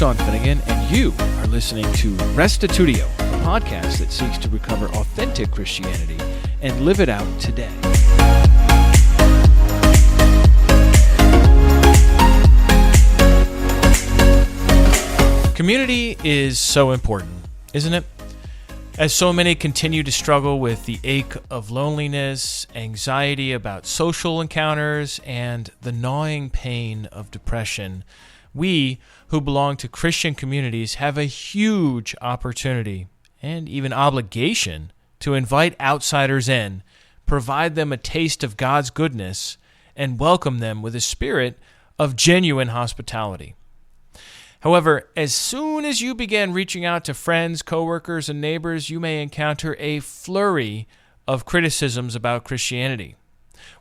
Sean Finnegan, and you are listening to Restitutio, a podcast that seeks to recover authentic Christianity and live it out today. Community is so important, isn't it? As so many continue to struggle with the ache of loneliness, anxiety about social encounters, and the gnawing pain of depression, we who belong to Christian communities have a huge opportunity and even obligation to invite outsiders in, provide them a taste of God's goodness, and welcome them with a spirit of genuine hospitality. However, as soon as you begin reaching out to friends, coworkers, and neighbors, you may encounter a flurry of criticisms about Christianity.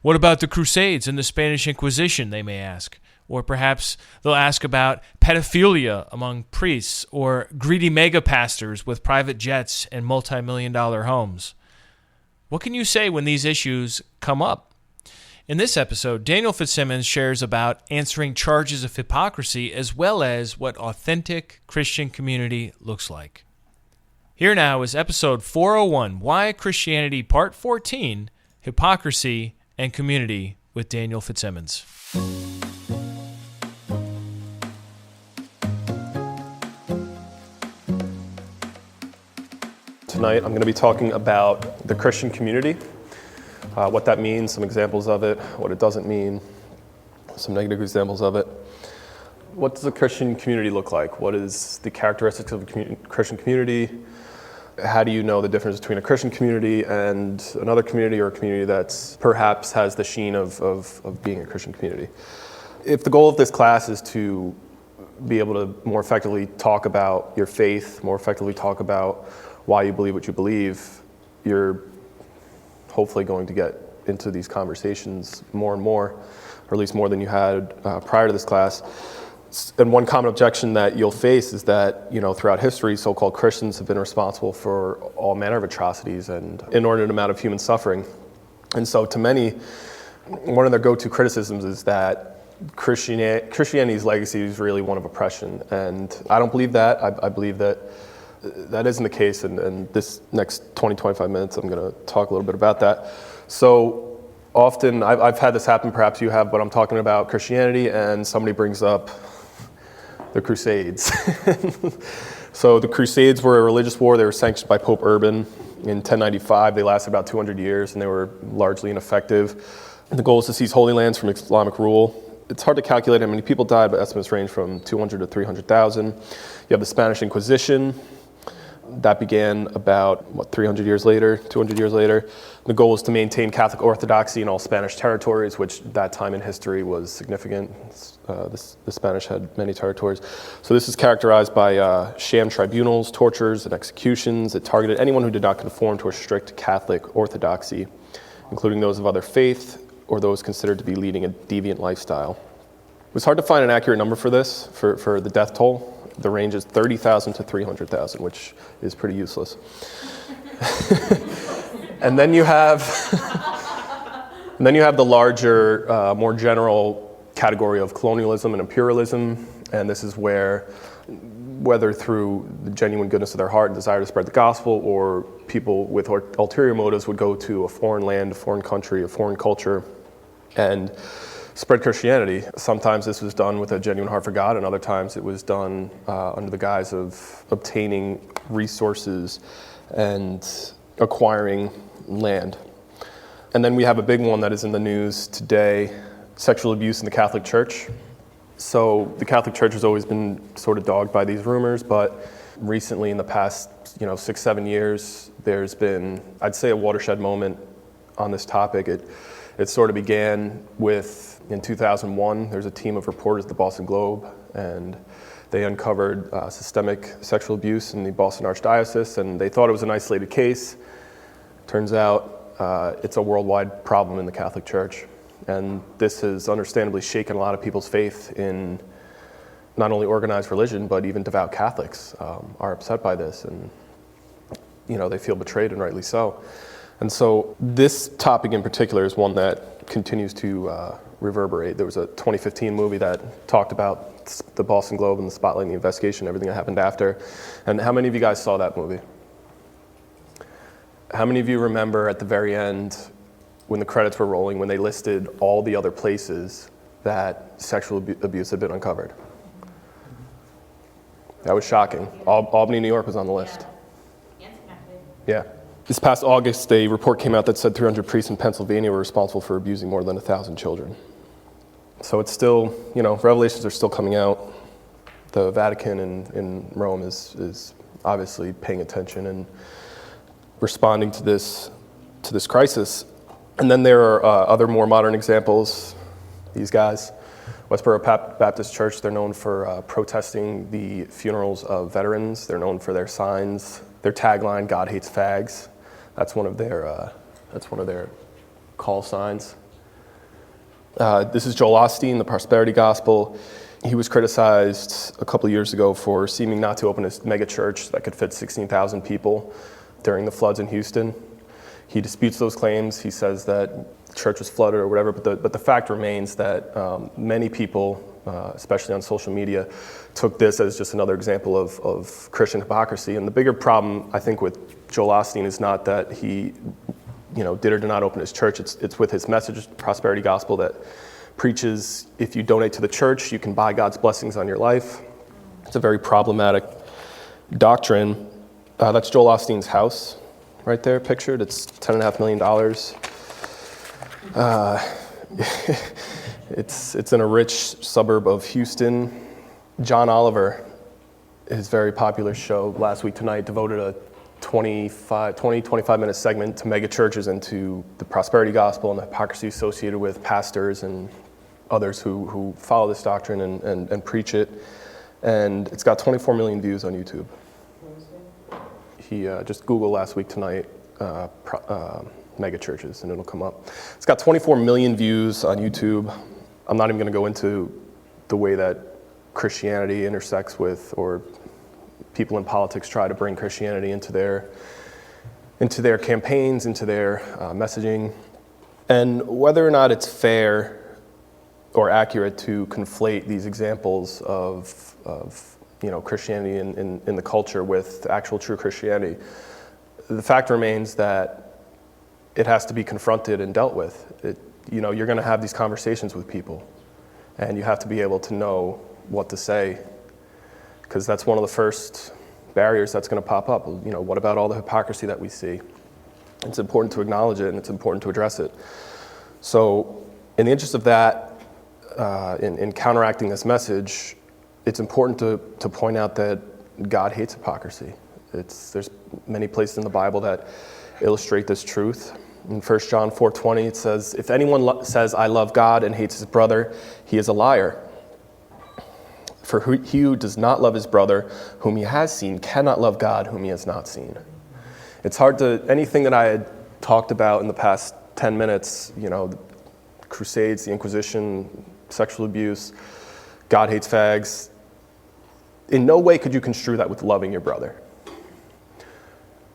What about the crusades and the Spanish Inquisition, they may ask. Or perhaps they'll ask about pedophilia among priests or greedy mega pastors with private jets and multi-million-dollar homes. What can you say when these issues come up? In this episode, Daniel Fitzsimmons shares about answering charges of hypocrisy as well as what authentic Christian community looks like. Here now is episode 401, Why Christianity, Part 14, Hypocrisy and Community with Daniel Fitzsimmons. Tonight I'm going to be talking about the Christian community. What that means, some examples of it, what it doesn't mean, some negative examples of it. What does a Christian community look like? What is the characteristics of a Christian community? How do you know the difference between a Christian community and another community, or a community that's perhaps has the sheen of being a Christian community? If the goal of this class is to be able to more effectively talk about your faith, more effectively talk about why you believe what you believe, you're hopefully going to get into these conversations more and more, or at least more than you had prior to this class. And one common objection that you'll face is that, throughout history, so-called Christians have been responsible for all manner of atrocities and inordinate amount of human suffering. And so to many, one of their go-to criticisms is that Christianity's legacy is really one of oppression. And I don't believe that. I believe that isn't the case, and this next 20-25 minutes I'm going to talk a little bit about that. So often, I've had this happen, perhaps you have, but I'm talking about Christianity and somebody brings up the Crusades. So the Crusades were a religious war. They were sanctioned by Pope Urban in 1095. They lasted about 200 years and they were largely ineffective. And the goal is to seize Holy Lands from Islamic rule. It's hard to calculate how many people died, but estimates range from 200 to 300,000. You have the Spanish Inquisition. That began about, 300 years later, 200 years later. The goal was to maintain Catholic orthodoxy in all Spanish territories, which that time in history was significant. The Spanish had many territories. So this is characterized by sham tribunals, tortures, and executions. It targeted anyone who did not conform to a strict Catholic orthodoxy, including those of other faith or those considered to be leading a deviant lifestyle. It was hard to find an accurate number for this, for the death toll. The range is 30,000 to 300,000, which is pretty useless. And then you have the larger, more general category of colonialism and imperialism, and this is where, whether through the genuine goodness of their heart and desire to spread the gospel, or people with ulterior motives would go to a foreign land, a foreign country, a foreign culture, and spread Christianity. Sometimes this was done with a genuine heart for God, and other times it was done under the guise of obtaining resources and acquiring land. And then we have a big one that is in the news today, sexual abuse in the Catholic Church. So the Catholic Church has always been sort of dogged by these rumors, but recently in the past 6-7 years, there's been, I'd say, a watershed moment on this topic. It sort of began with, in 2001, there's a team of reporters at the Boston Globe, and they uncovered systemic sexual abuse in the Boston Archdiocese, and they thought it was an isolated case. Turns out it's a worldwide problem in the Catholic Church, and this has understandably shaken a lot of people's faith in not only organized religion, but even devout Catholics are upset by this, and they feel betrayed, and rightly so. And so this topic in particular is one that continues to reverberate. There was a 2015 movie that talked about the Boston Globe and the Spotlight and the investigation, everything that happened after. And how many of you guys saw that movie? How many of you remember at the very end, when the credits were rolling, when they listed all the other places that sexual abuse had been uncovered? That was shocking. Albany, New York was on the list. Yeah. This past August, a report came out that said 300 priests in Pennsylvania were responsible for abusing more than 1,000 children. So it's still, revelations are still coming out. The Vatican in Rome is obviously paying attention and responding to this crisis. And then there are other more modern examples. These guys, Westboro Baptist Church, they're known for protesting the funerals of veterans. They're known for their signs, their tagline, "God hates fags." That's one of their call signs. This is Joel Osteen, the Prosperity Gospel. He was criticized a couple years ago for seeming not to open a mega church that could fit 16,000 people during the floods in Houston. He disputes those claims. He says that the church was flooded or whatever, but the fact remains that many people, especially on social media, took this as just another example of Christian hypocrisy. And the bigger problem, I think, with Joel Osteen is not that he did or did not open his church. It's with his message, Prosperity Gospel, that preaches if you donate to the church, you can buy God's blessings on your life. It's a very problematic doctrine. That's Joel Osteen's house right there pictured. It's $10.5 million. It's in a rich suburb of Houston. John Oliver, his very popular show Last Week Tonight, devoted a 25-minute segment to mega churches and to the prosperity gospel and the hypocrisy associated with pastors and others who follow this doctrine and preach it. And it's got 24 million views on YouTube. He just Google Last Week Tonight mega churches and it'll come up. It's got 24 million views on YouTube. I'm not even going to go into the way that Christianity intersects with, or people in politics try to bring Christianity into their campaigns, into their messaging, and whether or not it's fair or accurate to conflate these examples of Christianity in the culture with actual true Christianity. The fact remains that it has to be confronted and dealt with. You're going to have these conversations with people, and you have to be able to know what to say, because that's one of the first barriers that's going to pop up. What about all the hypocrisy that we see? It's important to acknowledge it, and it's important to address it. So in the interest of that, in counteracting this message, it's important to point out that God hates hypocrisy. There's many places in the Bible that illustrate this truth. In 1 John 4:20, it says, "If anyone says, 'I love God,' and hates his brother, he is a liar. For he who does not love his brother, whom he has seen, cannot love God, whom he has not seen." It's hard anything that I had talked about in the past 10 minutes, the crusades, the inquisition, sexual abuse, God hates fags, in no way could you construe that with loving your brother,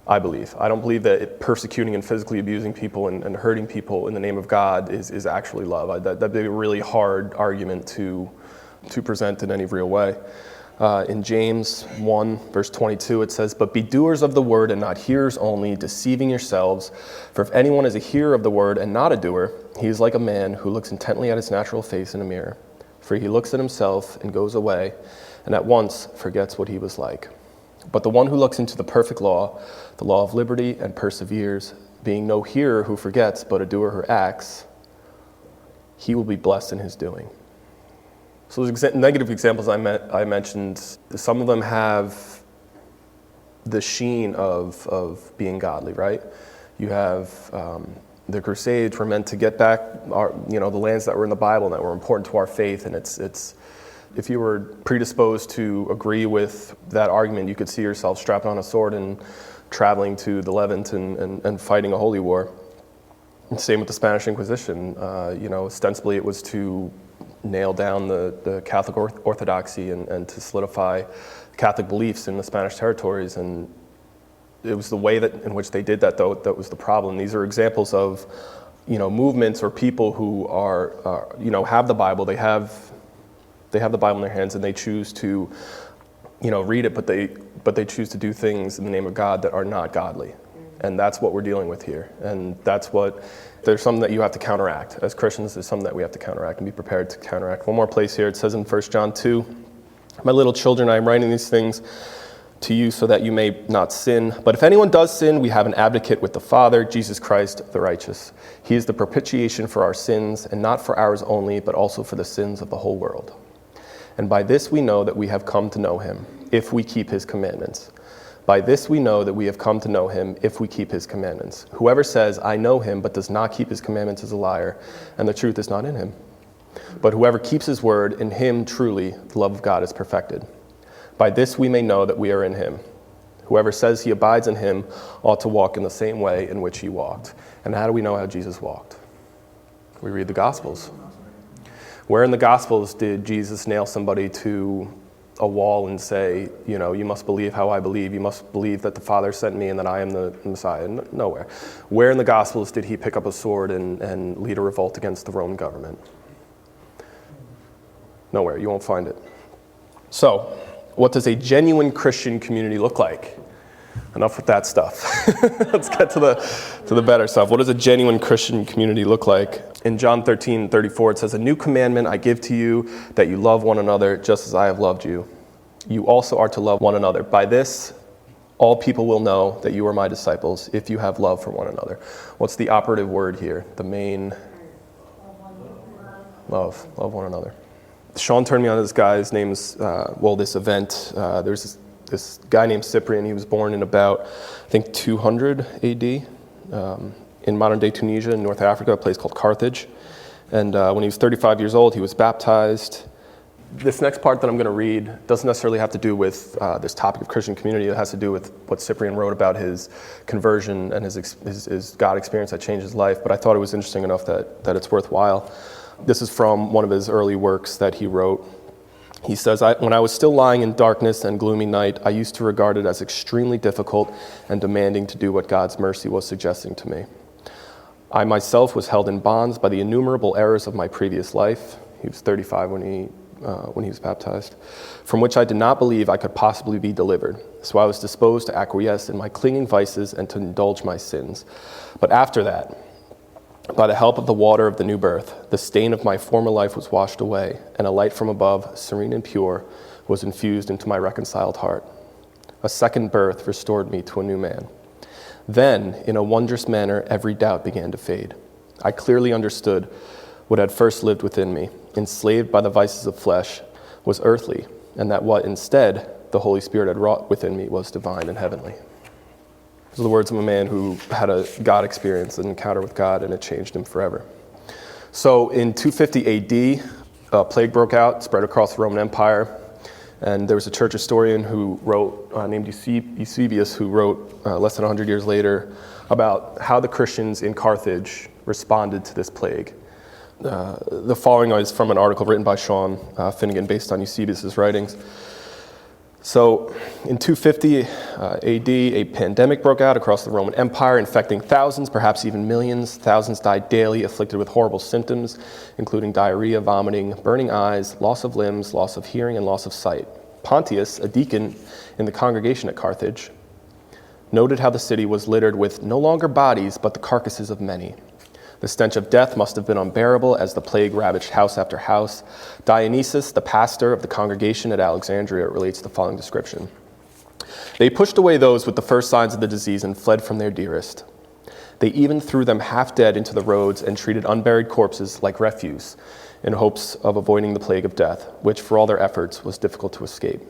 I believe. I don't believe that persecuting and physically abusing people and hurting people in the name of God is actually love. That'd be a really hard argument to present in any real way. In James 1, verse 22, it says, "But be doers of the word and not hearers only, deceiving yourselves. For if anyone is a hearer of the word and not a doer, he is like a man who looks intently at his natural face in a mirror. For he looks at himself and goes away, and at once forgets what he was like. But the one who looks into the perfect law, the law of liberty, and perseveres, being no hearer who forgets, but a doer who acts, he will be blessed in his doing." So those negative examples I mentioned, some of them have the sheen of being godly, right? You have the Crusades were meant to get back the lands that were in the Bible and that were important to our faith, and it's if you were predisposed to agree with that argument, you could see yourself strapping on a sword and traveling to the Levant and fighting a holy war. And same with the Spanish Inquisition. Ostensibly it was to nail down the Catholic orthodoxy and to solidify Catholic beliefs in the Spanish territories. And it was the way in which they did that, though, that was the problem. These are examples of, movements or people who are have the Bible, they have They have the Bible in their hands and they choose to, read it, but they choose to do things in the name of God that are not godly. And that's what we're dealing with here. And there's something that you have to counteract. As Christians, there's something that we have to counteract and be prepared to counteract. One more place here. It says in 1 John 2, "My little children, I am writing these things to you so that you may not sin. But if anyone does sin, we have an advocate with the Father, Jesus Christ the righteous. He is the propitiation for our sins, and not for ours only, but also for the sins of the whole world. And by this we know that we have come to know him, if we keep his commandments. By this we know that we have come to know him, if we keep his commandments. Whoever says, 'I know him,' but does not keep his commandments is a liar, and the truth is not in him. But whoever keeps his word, in him truly the love of God is perfected. By this we may know that we are in him. Whoever says he abides in him ought to walk in the same way in which he walked." And how do we know how Jesus walked? We read the Gospels. Where in the Gospels did Jesus nail somebody to a wall and say, you must believe how I believe, you must believe that the Father sent me and that I am the Messiah? Nowhere. Where in the Gospels did he pick up a sword and lead a revolt against the Roman government? Nowhere. You won't find it. So, what does a genuine Christian community look like? Enough with that stuff. Let's get to the better stuff. What does a genuine Christian community look like? In John 13:34, it says, "A new commandment I give to you, that you love one another just as I have loved you. You also are to love one another. By this, all people will know that you are my disciples, if you have love for one another." What's the operative word here? The main love. Love one another. Sean turned me on to this guy. His name's, this event. There's this guy named Cyprian. He was born in about, 200 AD in modern-day Tunisia in North Africa, a place called Carthage. And when he was 35 years old, he was baptized. This next part that I'm going to read doesn't necessarily have to do with this topic of Christian community. It has to do with what Cyprian wrote about his conversion and his God experience that changed his life. But I thought it was interesting enough that it's worthwhile. This is from one of his early works that he wrote. He says, "When I was still lying in darkness and gloomy night, I used to regard it as extremely difficult and demanding to do what God's mercy was suggesting to me. I myself was held in bonds by the innumerable errors of my previous life." He was 35 when he was baptized, "from which I did not believe I could possibly be delivered. So I was disposed to acquiesce in my clinging vices and to indulge my sins. But after that, by the help of the water of the new birth, the stain of my former life was washed away, and a light from above, serene and pure, was infused into my reconciled heart. A second birth restored me to a new man. Then, in a wondrous manner, every doubt began to fade. I clearly understood what had first lived within me, enslaved by the vices of flesh, was earthly, and that what instead the Holy Spirit had wrought within me was divine and heavenly." Those are the words of a man who had a God experience, an encounter with God, and it changed him forever. So in 250 AD, a plague broke out, spread across the Roman Empire, and there was a church historian who wrote, named Eusebius, who wrote less than 100 years later about how the Christians in Carthage responded to this plague. The following is from an article written by Sean Finnegan based on Eusebius' writings. So in 250 AD, a pandemic broke out across the Roman Empire, infecting thousands, perhaps even millions. Thousands died daily, afflicted with horrible symptoms, including diarrhea, vomiting, burning eyes, loss of limbs, loss of hearing, and loss of sight. Pontius, a deacon in the congregation at Carthage, noted how the city was littered with no longer bodies, but the carcasses of many. The stench of death must have been unbearable as the plague ravaged house after house. Dionysius, the pastor of the congregation at Alexandria, relates the following description. "They pushed away those with the first signs of the disease and fled from their dearest. They even threw them half dead into the roads and treated unburied corpses like refuse in hopes of avoiding the plague of death, which for all their efforts was difficult to escape."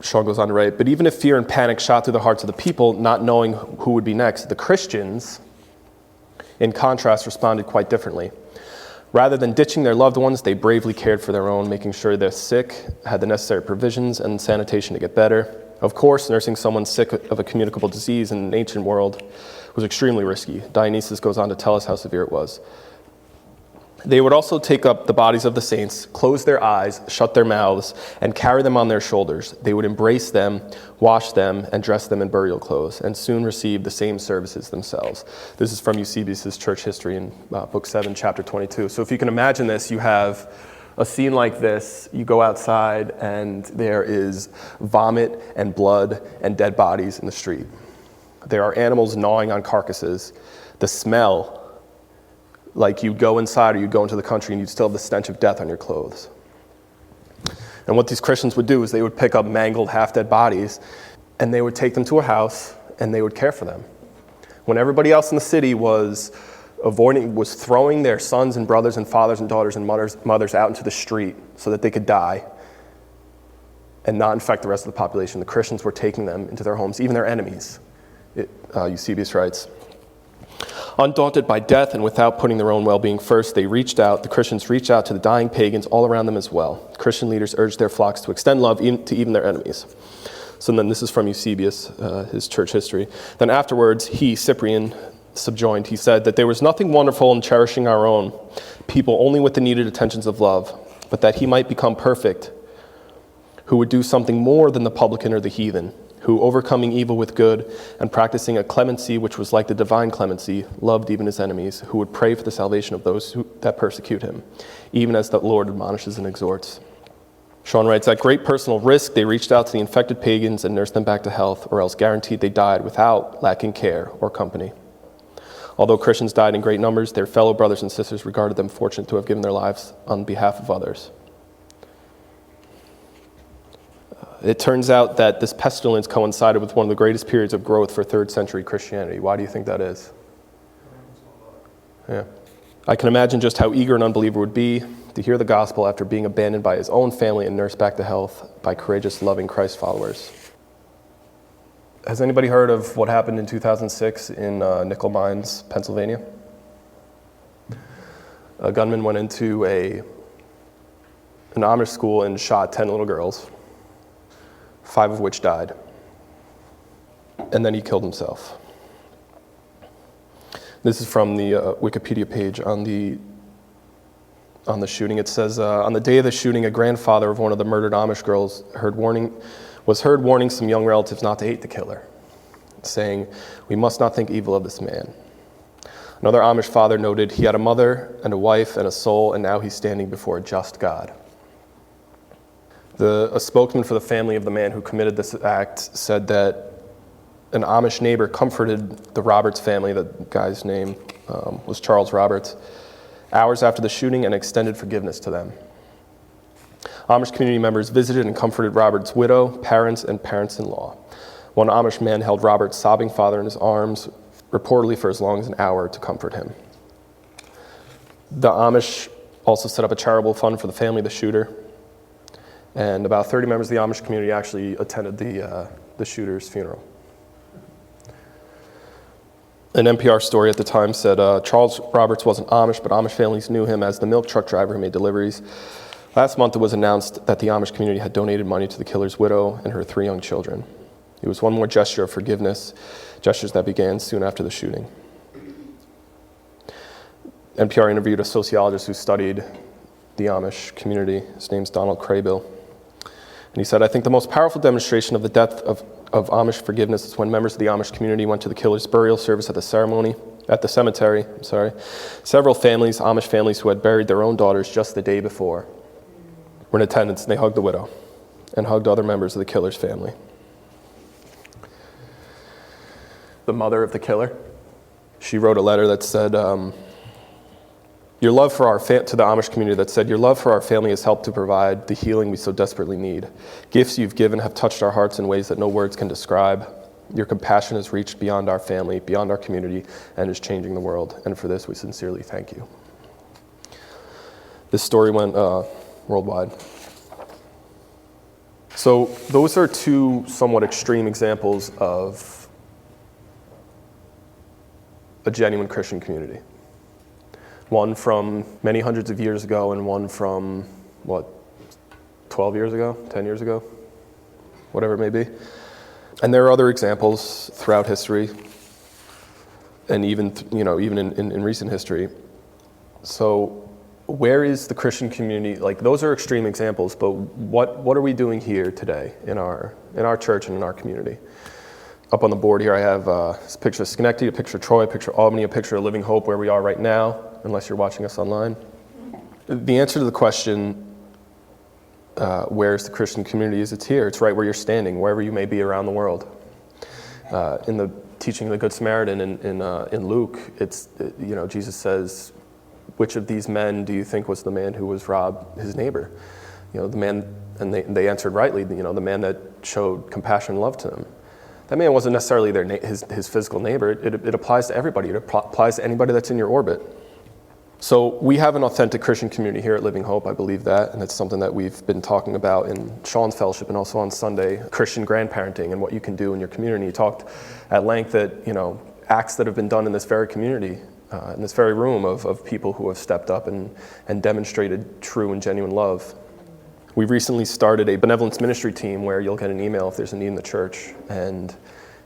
Sean goes on to write, "But even if fear and panic shot through the hearts of the people, not knowing who would be next, the Christians, in contrast, responded quite differently. Rather than ditching their loved ones, they bravely cared for their own, making sure they're sick, had the necessary provisions and sanitation to get better. Of course, nursing someone sick of a communicable disease in an ancient world was extremely risky. Dionysius goes on to tell us how severe it was. They would also take up the bodies of the saints, close their eyes, shut their mouths, and carry them on their shoulders. They would embrace them, wash them, and dress them in burial clothes, and soon receive the same services themselves." This is from Eusebius' Church History in Book 7, Chapter 22. So if you can imagine this, you have A scene like this, you go outside and there is vomit and blood and dead bodies in the street. There are animals gnawing on carcasses. The smell, like you'd go inside or you'd go into the country and you'd still have the stench of death on your clothes. And what these Christians would do is they would pick up mangled, half-dead bodies and they would take them to a house and they would care for them. When everybody else in the city was throwing their sons and brothers and fathers and daughters and mothers out into the street so that they could die and not infect the rest of the population, the Christians were taking them into their homes, even their enemies. Eusebius writes, undaunted by death and without putting their own well-being first, the Christians reached out to the dying pagans all around them as well. Christian leaders urged their flocks to extend love to even their enemies. So then this is from Eusebius, his church history. Then afterwards, Cyprian, subjoined, he said that there was nothing wonderful in cherishing our own people only with the needed attentions of love, but that he might become perfect, who would do something more than the publican or the heathen, who, overcoming evil with good and practicing a clemency which was like the divine clemency, loved even his enemies, who would pray for the salvation of those that persecute him, even as the Lord admonishes and exhorts. Sean writes, at great personal risk, they reached out to the infected pagans and nursed them back to health, or else guaranteed they died without lacking care or company. Although Christians died in great numbers, their fellow brothers and sisters regarded them fortunate to have given their lives on behalf of others. It turns out that this pestilence coincided with one of the greatest periods of growth for 3rd century Christianity. Why do you think that is? Yeah. I can imagine just how eager an unbeliever would be to hear the gospel after being abandoned by his own family and nursed back to health by courageous, loving Christ followers. Has anybody heard of what happened in 2006 in Nickel Mines, Pennsylvania? A gunman went into an Amish school and shot 10 little girls, 5 of which died. And then he killed himself. This is from the Wikipedia page on the shooting. It says, on the day of the shooting, a grandfather of one of the murdered Amish girls was heard warning some young relatives not to hate the killer, saying, we must not think evil of this man. Another Amish father noted he had a mother and a wife and a soul, and now he's standing before a just God. A spokesman for the family of the man who committed this act said that an Amish neighbor comforted the Roberts family, the guy's name was Charles Roberts, hours after the shooting and extended forgiveness to them. Amish community members visited and comforted Robert's widow, parents, and parents-in-law. One Amish man held Robert's sobbing father in his arms, reportedly for as long as an hour, to comfort him. The Amish also set up a charitable fund for the family of the shooter, and about 30 members of the Amish community actually attended the shooter's funeral. An NPR story at the time said, Charles Roberts wasn't Amish, but Amish families knew him as the milk truck driver who made deliveries. Last month, it was announced that the Amish community had donated money to the killer's widow and her 3 young children. It was one more gesture of forgiveness, gestures that began soon after the shooting. NPR interviewed a sociologist who studied the Amish community. His name's Donald Craybill. And he said, I think the most powerful demonstration of the depth of Amish forgiveness is when members of the Amish community went to the killer's burial service at the cemetery. Several families, Amish families who had buried their own daughters just the day before, were in attendance, and they hugged the widow and hugged other members of the killer's family. The mother of the killer, she wrote a letter that said, to the Amish community that said, your love for our family has helped to provide the healing we so desperately need. Gifts you've given have touched our hearts in ways that no words can describe. Your compassion has reached beyond our family, beyond our community, and is changing the world. And for this, we sincerely thank you. This story went worldwide. So those are 2 somewhat extreme examples of a genuine Christian community. One from many hundreds of years ago and one from, 12 years ago, 10 years ago, whatever it may be. And there are other examples throughout history and even in recent history. So where is the Christian community? Like, those are extreme examples, but what are we doing here today in our church and in our community? Up on the board here I have a picture of Schenectady, a picture of Troy, a picture of Albany, a picture of Living Hope, where we are right now, unless you're watching us online. The answer to the question, where's the Christian community? Is it's here. It's right where you're standing, wherever you may be around the world. In the teaching of the Good Samaritan in Luke, Jesus says, which of these men do you think was the man who was robbed his neighbor? The man, and they answered rightly, the man that showed compassion and love to them. That man wasn't necessarily his physical neighbor. It applies to everybody. It applies to anybody that's in your orbit. So we have an authentic Christian community here at Living Hope, I believe that, and it's something that we've been talking about in Sean's fellowship and also on Sunday, Christian grandparenting and what you can do in your community. You talked at length that, acts that have been done in this very community, in this very room of people who have stepped up and demonstrated true and genuine love. We've recently started a benevolence ministry team where you'll get an email if there's a need in the church, and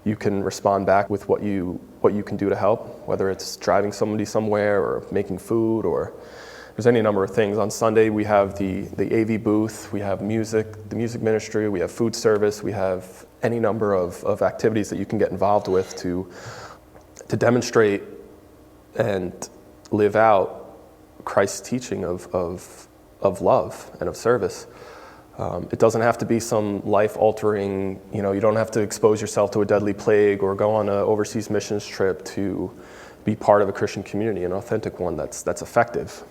you can respond back with what you can do to help, whether it's driving somebody somewhere or making food, or there's any number of things. On Sunday, we have the AV booth, we have the music ministry, we have food service, we have any number of activities that you can get involved with to demonstrate and live out Christ's teaching of love and of service. It doesn't have to be some life-altering, you don't have to expose yourself to a deadly plague or go on an overseas missions trip to be part of a Christian community, an authentic one that's effective.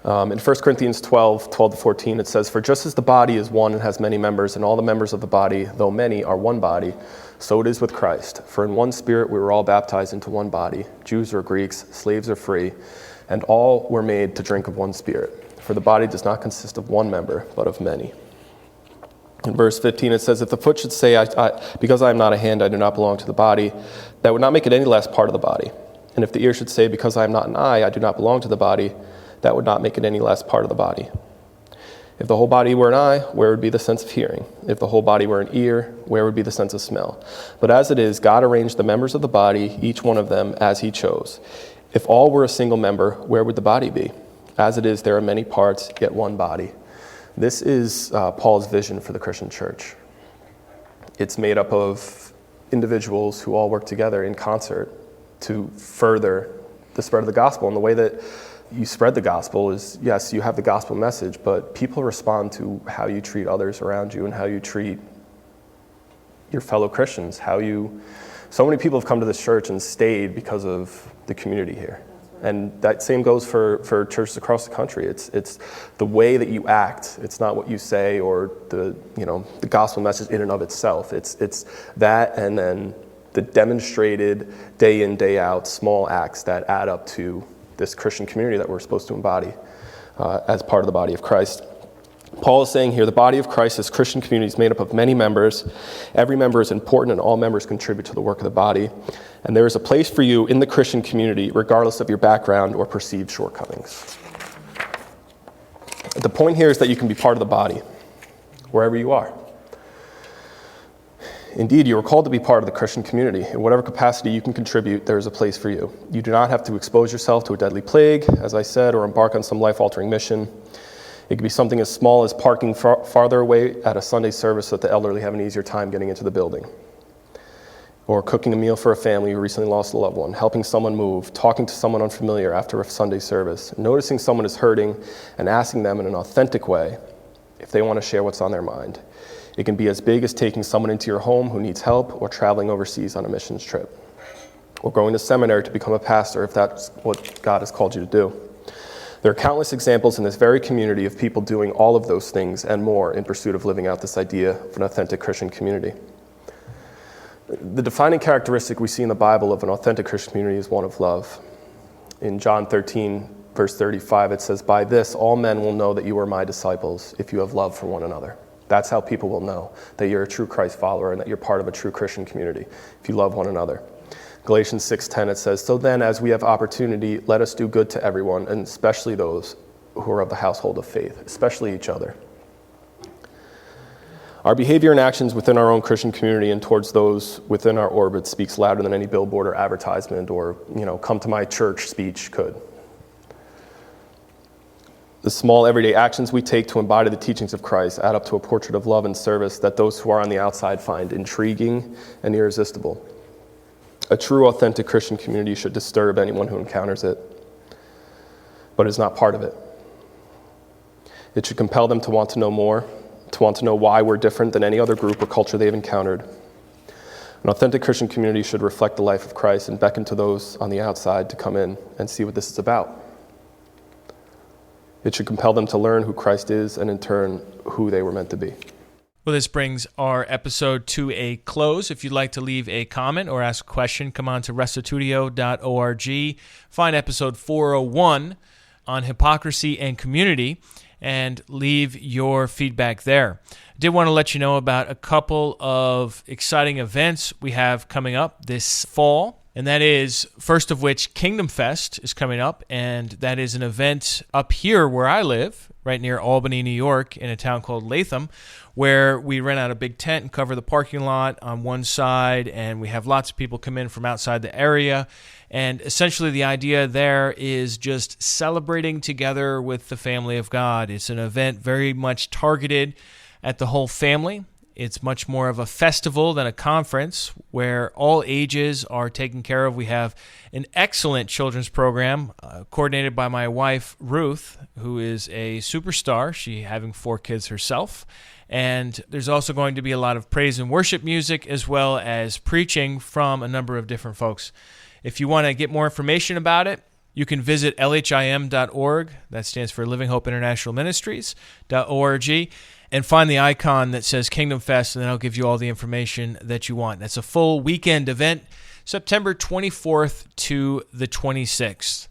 In 1 Corinthians 12-14, it says, "For just as the body is one and has many members, and all the members of the body, though many, are one body, so it is with Christ. For in one Spirit we were all baptized into one body, Jews or Greeks, slaves or free, and all were made to drink of one Spirit. For the body does not consist of one member, but of many." In verse 15 it says, "If the foot should say, because I am not a hand, I do not belong to the body, that would not make it any less part of the body. And if the ear should say, because I am not an eye, I do not belong to the body, that would not make it any less part of the body. If the whole body were an eye, where would be the sense of hearing? If the whole body were an ear, where would be the sense of smell? But as it is, God arranged the members of the body, each one of them, as he chose. If all were a single member, where would the body be? As it is, there are many parts, yet one body." This is Paul's vision for the Christian church. It's made up of individuals who all work together in concert to further the spread of the gospel. And the way that you spread the gospel is, yes, you have the gospel message, but people respond to how you treat others around you and how you treat your fellow Christians. So many people have come to this church and stayed because of the community here. And that same goes for churches across the country. It's the way that you act. It's not what you say or the gospel message in and of itself. It's that, and then the demonstrated day in, day out small acts that add up to this Christian community that we're supposed to embody as part of the body of Christ. Paul is saying here, the body of Christ, this Christian community, is made up of many members. Every member is important, and all members contribute to the work of the body. And there is a place for you in the Christian community, regardless of your background or perceived shortcomings. The point here is that you can be part of the body, wherever you are. Indeed, you are called to be part of the Christian community. In whatever capacity you can contribute, there is a place for you. You do not have to expose yourself to a deadly plague, as I said, or embark on some life-altering mission. It could be something as small as parking farther away at a Sunday service so that the elderly have an easier time getting into the building. Or cooking a meal for a family who recently lost a loved one, helping someone move, talking to someone unfamiliar after a Sunday service, noticing someone is hurting and asking them in an authentic way if they want to share what's on their mind. It can be as big as taking someone into your home who needs help, or traveling overseas on a missions trip, or going to seminary to become a pastor if that's what God has called you to do. There are countless examples in this very community of people doing all of those things and more in pursuit of living out this idea of an authentic Christian community. The defining characteristic we see in the Bible of an authentic Christian community is one of love. In John 13, verse 35, it says, "By this all men will know that you are my disciples, if you have love for one another." That's how people will know that you're a true Christ follower and that you're part of a true Christian community, if you love one another. Galatians 6:10, it says, "So then, as we have opportunity, let us do good to everyone, and especially those who are of the household of faith," especially each other. Our behavior and actions within our own Christian community and towards those within our orbit speaks louder than any billboard or advertisement or, come to my church speech could. The small everyday actions we take to embody the teachings of Christ add up to a portrait of love and service that those who are on the outside find intriguing and irresistible. A true, authentic Christian community should disturb anyone who encounters it, but is not part of it. It should compel them to want to know more, to want to know why we're different than any other group or culture they've encountered. An authentic Christian community should reflect the life of Christ and beckon to those on the outside to come in and see what this is about. It should compel them to learn who Christ is and in turn, who they were meant to be. Well, this brings our episode to a close. If you'd like to leave a comment or ask a question, come on to restitutio.org. Find episode 401 on hypocrisy and community and leave your feedback there. I did want to let you know about a couple of exciting events we have coming up this fall. And that is, first of which, Kingdom Fest is coming up, and that is an event up here where I live, right near Albany, New York, in a town called Latham, where we rent out a big tent and cover the parking lot on one side, and we have lots of people come in from outside the area. And essentially the idea there is just celebrating together with the family of God. It's an event very much targeted at the whole family. It's much more of a festival than a conference where all ages are taken care of. We have an excellent children's program coordinated by my wife, Ruth, who is a superstar. She having 4 kids herself. And there's also going to be a lot of praise and worship music as well as preaching from a number of different folks. If you want to get more information about it, you can visit lhim.org. That stands for Living Hope International Ministries.org. And find the icon that says Kingdom Fest, and that'll give you all the information that you want. That's a full weekend event, September 24th to the 26th.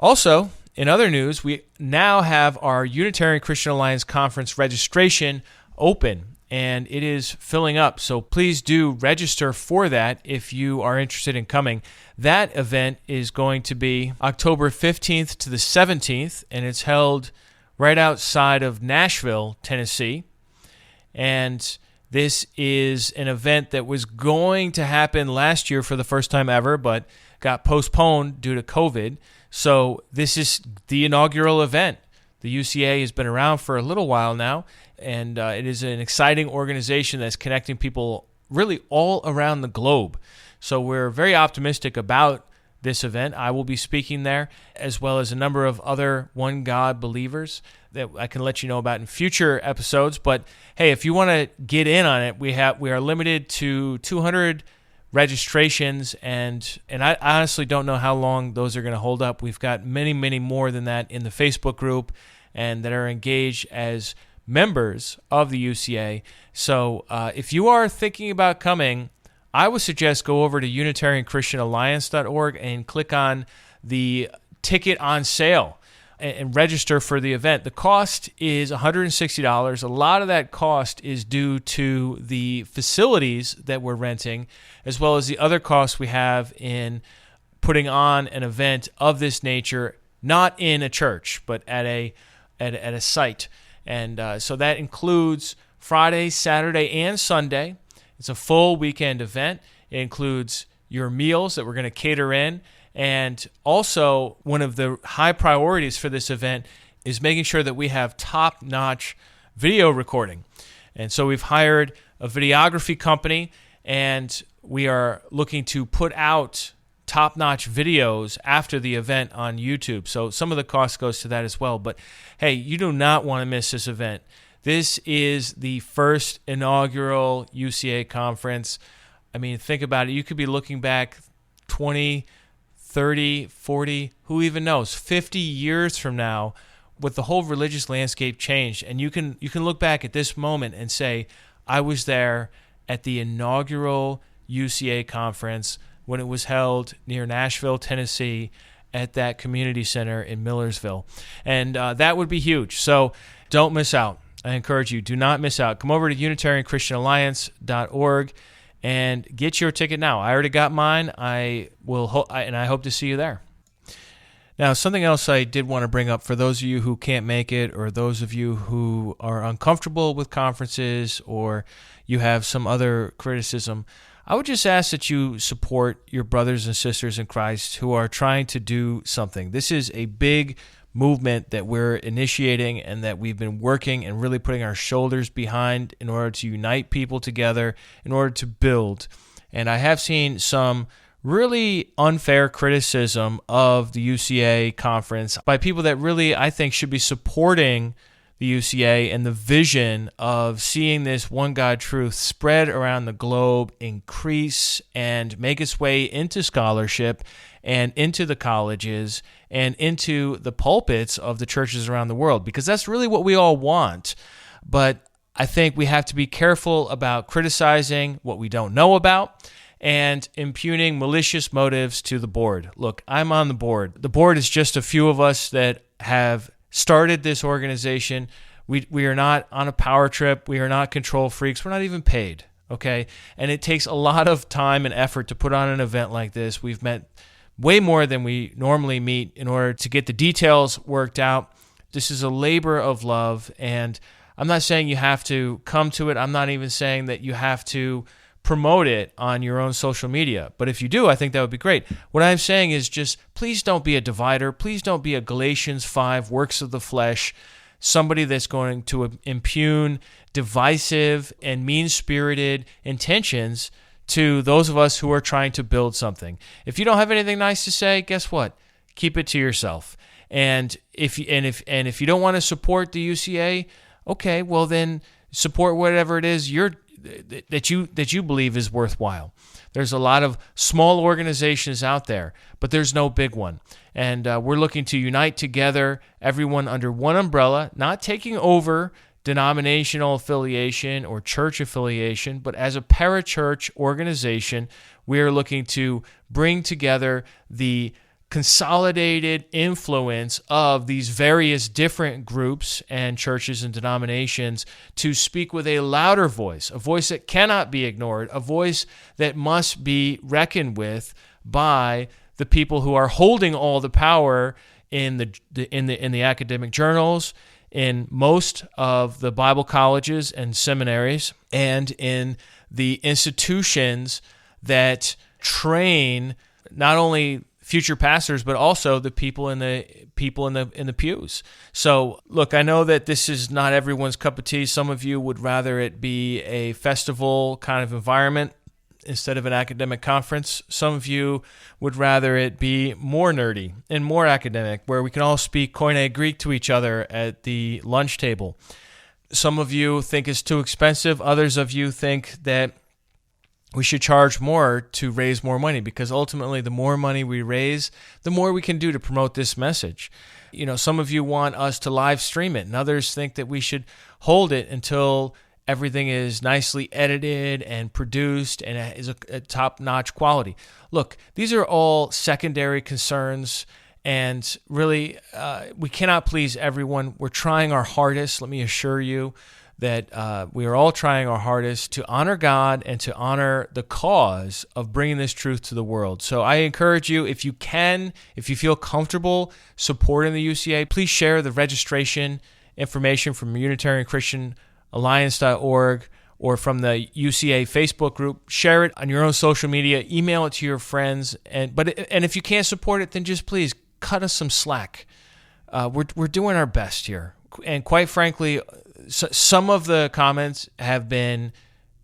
Also, in other news, we now have our Unitarian Christian Alliance Conference registration open, and it is filling up. So please do register for that if you are interested in coming. That event is going to be October 15th to the 17th, and it's held right outside of Nashville, Tennessee. And this is an event that was going to happen last year for the first time ever, but got postponed due to COVID. So this is the inaugural event. The UCA has been around for a little while now, and it is an exciting organization that's connecting people really all around the globe. So we're very optimistic about this event. I will be speaking there, as well as a number of other One God believers that I can let you know about in future episodes. But hey, if you want to get in on it, we are limited to 200 registrations, and I honestly don't know how long those are going to hold up. We've got many, many more than that in the Facebook group and that are engaged as members of the UCA. So if you are thinking about coming, I would suggest go over to UnitarianChristianAlliance.org and click on the ticket on sale and register for the event. The cost is $160. A lot of that cost is due to the facilities that we're renting, as well as the other costs we have in putting on an event of this nature, not in a church, but at a site. And so that includes Friday, Saturday, and Sunday. It's a full weekend event. It includes your meals that we're going to cater in. And also, one of the high priorities for this event is making sure that we have top-notch video recording. And so we've hired a videography company, and we are looking to put out top-notch videos after the event on YouTube. So some of the cost goes to that as well. But hey, you do not want to miss this event. This is the first inaugural UCA conference. I mean, think about it. You could be looking back 20, 30, 40, who even knows, 50 years from now, with the whole religious landscape changed. And you can look back at this moment and say, I was there at the inaugural UCA conference when it was held near Nashville, Tennessee, at that community center in Millersville. And that would be huge. So don't miss out. I encourage you, do not miss out. Come over to UnitarianChristianAlliance.org and get your ticket now. I already got mine. I hope to see you there. Now, something else I did want to bring up for those of you who can't make it, or those of you who are uncomfortable with conferences, or you have some other criticism, I would just ask that you support your brothers and sisters in Christ who are trying to do something. This is a big movement that we're initiating and that we've been working and really putting our shoulders behind in order to unite people together, in order to build. And I have seen some really unfair criticism of the UCA conference by people that really, I think, should be supporting the UCA and the vision of seeing this one God truth spread around the globe, increase, and make its way into scholarship and into the colleges and into the pulpits of the churches around the world, because that's really what we all want. But I think we have to be careful about criticizing what we don't know about and impugning malicious motives to the board. Look, I'm on the board. The board is just a few of us that have started this organization. We are not on a power trip. We are not control freaks. We're not even paid, okay? And it takes a lot of time and effort to put on an event like this. We've met way more than we normally meet in order to get the details worked out. This is a labor of love, and I'm not saying you have to come to it. I'm not even saying that you have to promote it on your own social media. But if you do, I think that would be great. What I'm saying is just please don't be a divider. Please don't be a Galatians 5 works of the flesh, somebody that's going to impugn divisive and mean-spirited intentions to those of us who are trying to build something. If you don't have anything nice to say, guess what? Keep it to yourself. And if you don't want to support the UCA, okay, well then support whatever it is that you believe is worthwhile. There's a lot of small organizations out there, but there's no big one. And we're looking to unite together, everyone under one umbrella, not taking over denominational affiliation or church affiliation, but as a parachurch organization, we are looking to bring together the consolidated influence of these various different groups and churches and denominations to speak with a louder voice, a voice that cannot be ignored, a voice that must be reckoned with by the people who are holding all the power in the academic journals, in most of the Bible colleges and seminaries, and in the institutions that train not only future pastors, but also the people in the pews. So, look, I know that this is not everyone's cup of tea. Some of you would rather it be a festival kind of environment instead of an academic conference. Some of you would rather it be more nerdy and more academic, where we can all speak Koine Greek to each other at the lunch table. Some of you think it's too expensive. Others of you think that we should charge more to raise more money, because ultimately the more money we raise, the more we can do to promote this message. You know, some of you want us to live stream it, and others think that we should hold it until everything is nicely edited and produced and is a top-notch quality. Look, these are all secondary concerns, and really we cannot please everyone. We're trying our hardest, let me assure you, that we are all trying our hardest to honor God and to honor the cause of bringing this truth to the world. So I encourage you, if you can, if you feel comfortable supporting the UCA, please share the registration information from Unitarian Christian Alliance.org or from the UCA Facebook group. Share it on your own social media, email it to your friends, and if you can't support it, then just please cut us some slack. We're doing our best here. And quite frankly, some of the comments have been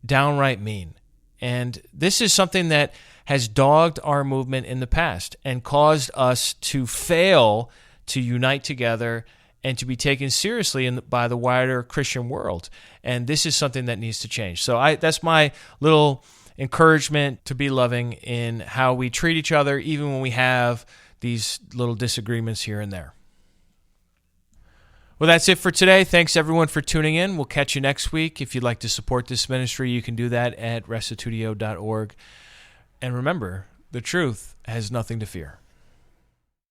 downright mean. And this is something that has dogged our movement in the past and caused us to fail to unite together and to be taken seriously by the wider Christian world. And this is something that needs to change. So that's my little encouragement to be loving in how we treat each other, even when we have these little disagreements here and there. Well, that's it for today. Thanks, everyone, for tuning in. We'll catch you next week. If you'd like to support this ministry, you can do that at restitutio.org. And remember, the truth has nothing to fear.